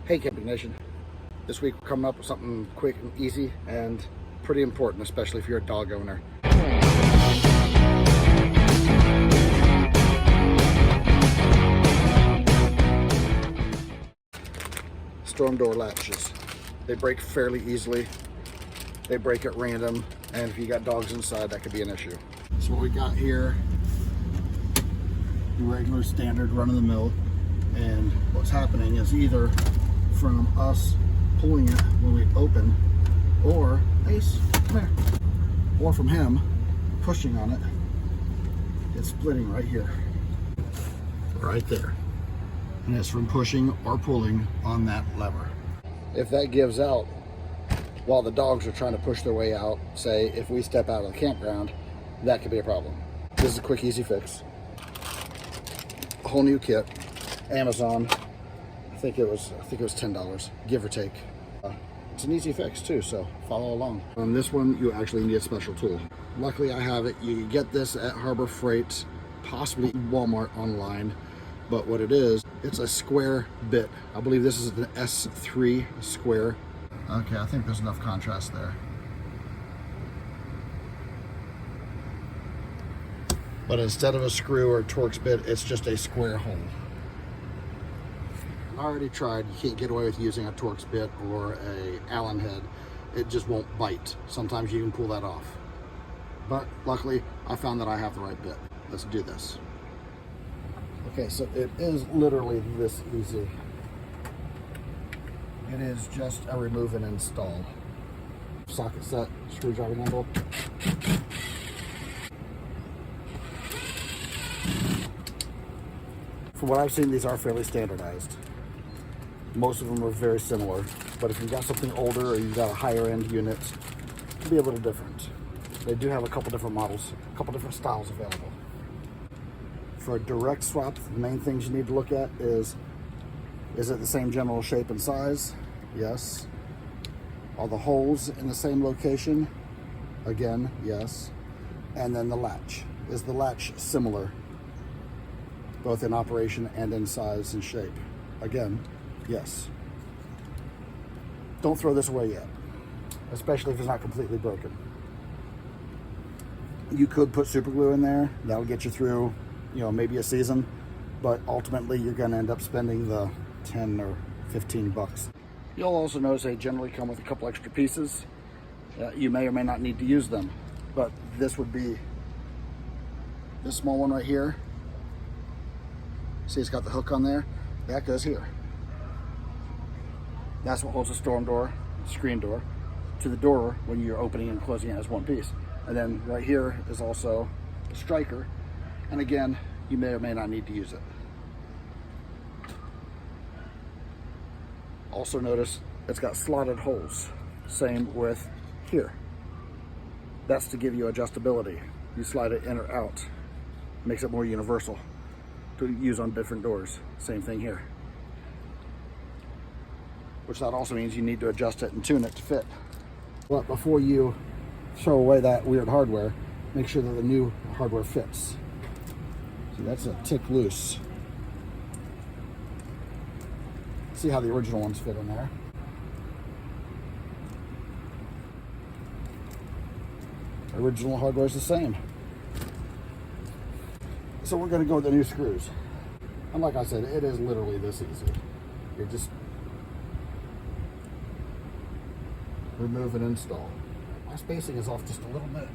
Hey Camping Nation, this week we're coming up with something quick and easy and pretty important, especially if you're a dog owner. Storm door latches. They break fairly easily. They break at random, and if you got dogs inside, that could be an issue. So what we got here, the regular standard run-of-the-mill, and what's happening is either from us pulling it when we open, or Ace, come here, or from him pushing on it, it's splitting right here, right there, and it's from pushing or pulling on that lever. If that gives out while the dogs are trying to push their way out, say if we step out of the campground, that could be a problem. This is a quick, easy fix. A whole new kit, Amazon. I think it was $10, give or take. It's an easy fix too, so follow along. On this one, you actually need a special tool. Luckily, I have it. You get this at Harbor Freight, possibly Walmart online. But what it is, it's a square bit. I believe this is an S3 square. Okay, I think there's enough contrast there. But instead of a screw or a Torx bit, it's just a square hole. I already tried. You can't get away with using a Torx bit or a Allen head. It just won't bite. Sometimes you can pull that off. But luckily, I found that I have the right bit. Let's do this. Okay, so it is literally this easy. It is just a remove and install. Socket set, screwdriver handle. From what I've seen, these are fairly standardized. Most of them are very similar, but if you've got something older or you've got a higher end unit, it can be a little different. They do have a couple different models, a couple different styles available. For a direct swap, the main things you need to look at is it the same general shape and size? Yes. Are the holes in the same location? Again, yes. And then the latch. Is the latch similar, both in operation and in size and shape? Again, yes. Don't throw this away yet, especially if it's not completely broken. You could put super glue in there. That'll get you through, maybe a season, but ultimately you're going to end up spending the 10 or 15 bucks. You'll also notice they generally come with a couple extra pieces. You may or may not need to use them, but this would be this small one right here. See, it's got the hook on there. That goes here. That's what holds the storm door, screen door, to the door when you're opening and closing it as one piece. And then right here is also a striker. And again, you may or may not need to use it. Also notice it's got slotted holes. Same with here. That's to give you adjustability. You slide it in or out. Makes it more universal to use on different doors. Same thing here. Which that also means you need to adjust it and tune it to fit. But before you throw away that weird hardware, make sure that the new hardware fits. See, that's a tick loose. See how the original ones fit in there. Original hardware is the same. So we're going to go with the new screws. And like I said, it is literally this easy. You just remove and install. My spacing is off just a little bit,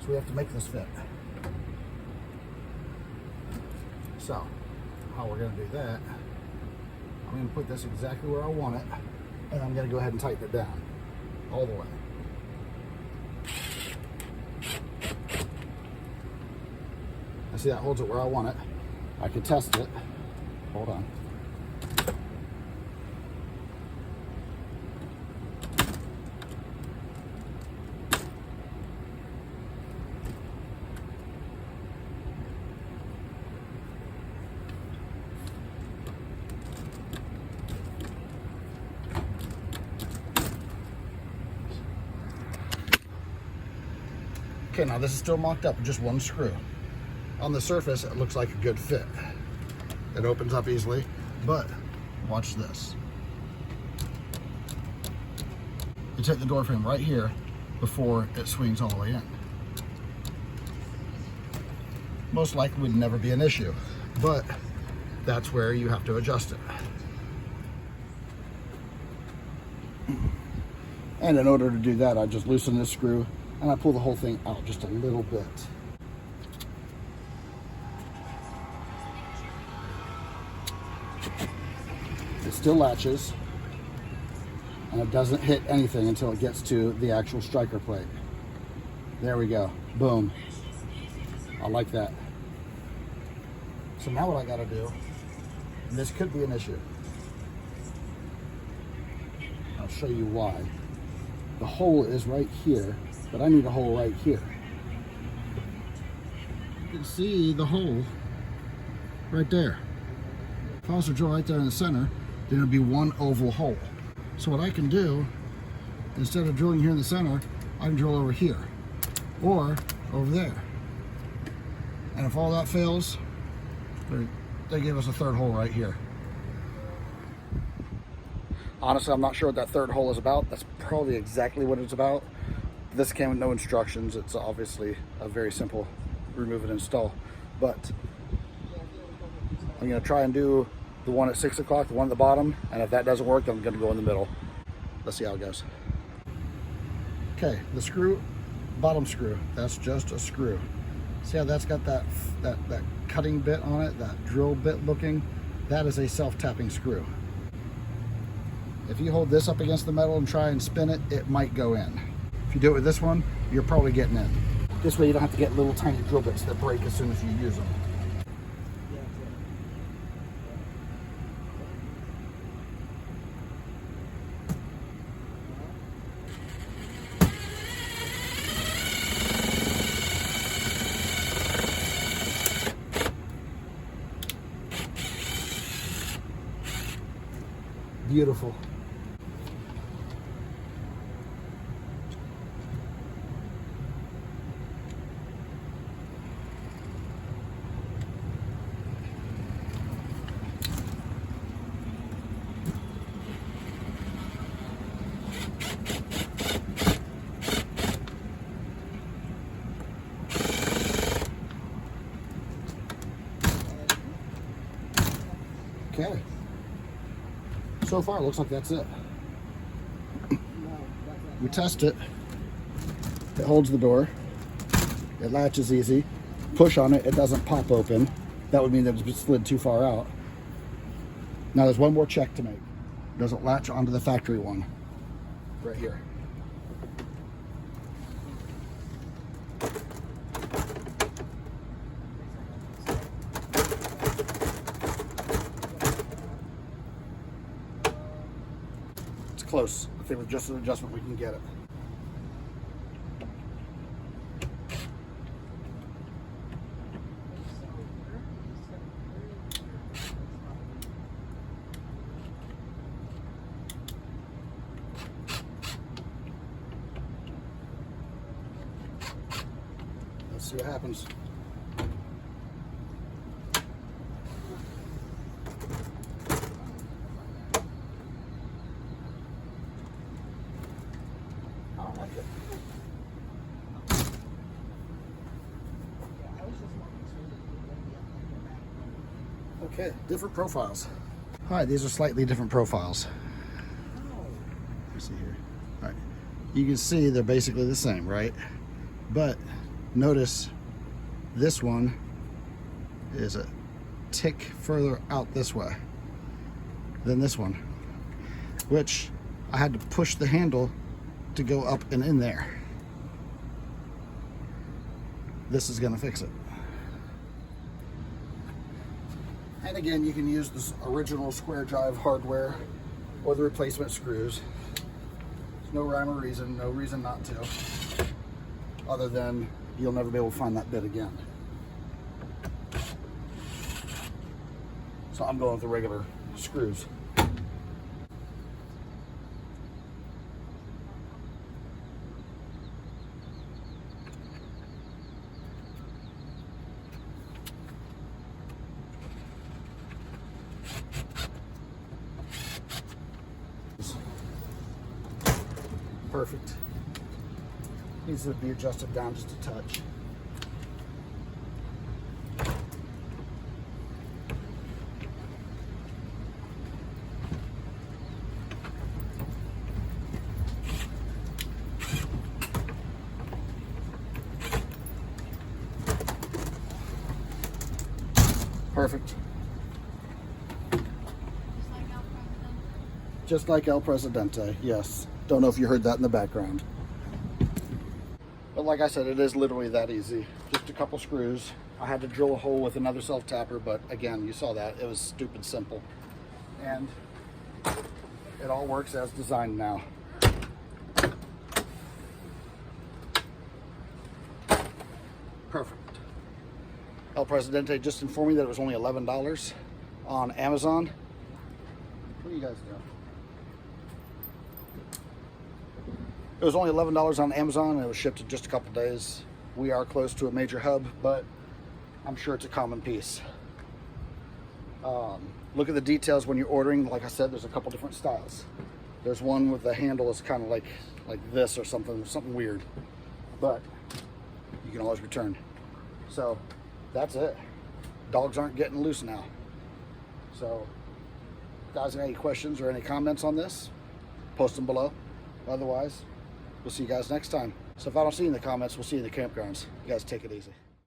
so we have to make this fit. So, how we're going to do that, I'm going to put this exactly where I want it, and I'm going to go ahead and tighten it down all the way. I see that holds it where I want it. I can test it. Hold on. Okay, now this is still mocked up with just one screw. On the surface, it looks like a good fit. It opens up easily, but Watch this. You take the door frame right here before it swings all the way in. Most likely would never be an issue, but that's where you have to adjust it. And in order to do that, I just loosen this screw and I pull the whole thing out just a little bit. It still latches, and it doesn't hit anything until it gets to the actual striker plate. There we go. Boom. I like that. So now what I gotta do, and this could be an issue. I'll show you why. The hole is right here, but I need a hole right here. You can see the hole right there. If I was to drill right there in the center, then it would be one oval hole. So what I can do, instead of drilling here in the center, I can drill over here or over there. And if all that fails, they give us a third hole right here. Honestly, I'm not sure what that third hole is about. That's probably exactly what it's about. This came with no instructions. It's obviously a very simple remove and install. But I'm gonna try and do the one at 6 o'clock, the one at the bottom, and if that doesn't work, I'm gonna go in the middle. Let's see how it goes. Okay, the screw, bottom screw, that's just a screw. See how that's got that cutting bit on it, that drill bit looking? That is a self-tapping screw. If you hold this up against the metal and try and spin it, it might go in. If you do it with this one, you're probably getting in. This way you don't have to get little tiny drill bits that break as soon as you use them. Beautiful. Okay. So far, it looks like that's it. We test it. It holds the door. It latches easy. Push on it, it doesn't pop open. That would mean that it's slid too far out. Now there's one more check to make. Does it latch onto the factory one? Right here. Close. I think with just an adjustment we can get it. Let's see what happens. Okay, different profiles. All right, these are slightly different profiles. Let's see here. All right, you can see they're basically the same, right? But notice this one is a tick further out this way than this one, which I had to push the handle to go up and in there. This is gonna fix it. And again, you can use this original square drive hardware or the replacement screws. There's no rhyme or reason, no reason not to, other than you'll never be able to find that bit again. So I'm going with the regular screws. Perfect. Needs to be adjusted down just a touch. Perfect. Just like El Presidente, yes. Don't know if you heard that in the background. But like I said, it is literally that easy. Just a couple screws. I had to drill a hole with another self-tapper, but again, you saw that. It was stupid simple. And it all works as designed now. Perfect. El Presidente just informed me that it was only $11 on Amazon. What are you guys doing? It was only $11 on Amazon and it was shipped in just a couple days. We are close to a major hub, but I'm sure it's a common piece. Look at the details when you're ordering. Like I said, there's a couple different styles. There's one with the handle is kind of like this or something weird, but you can always return. So that's it. Dogs aren't getting loose now. So guys, have any questions or any comments on this, post them below. Otherwise, we'll see you guys next time. So if I don't see you in the comments, we'll see you in the campgrounds. You guys take it easy.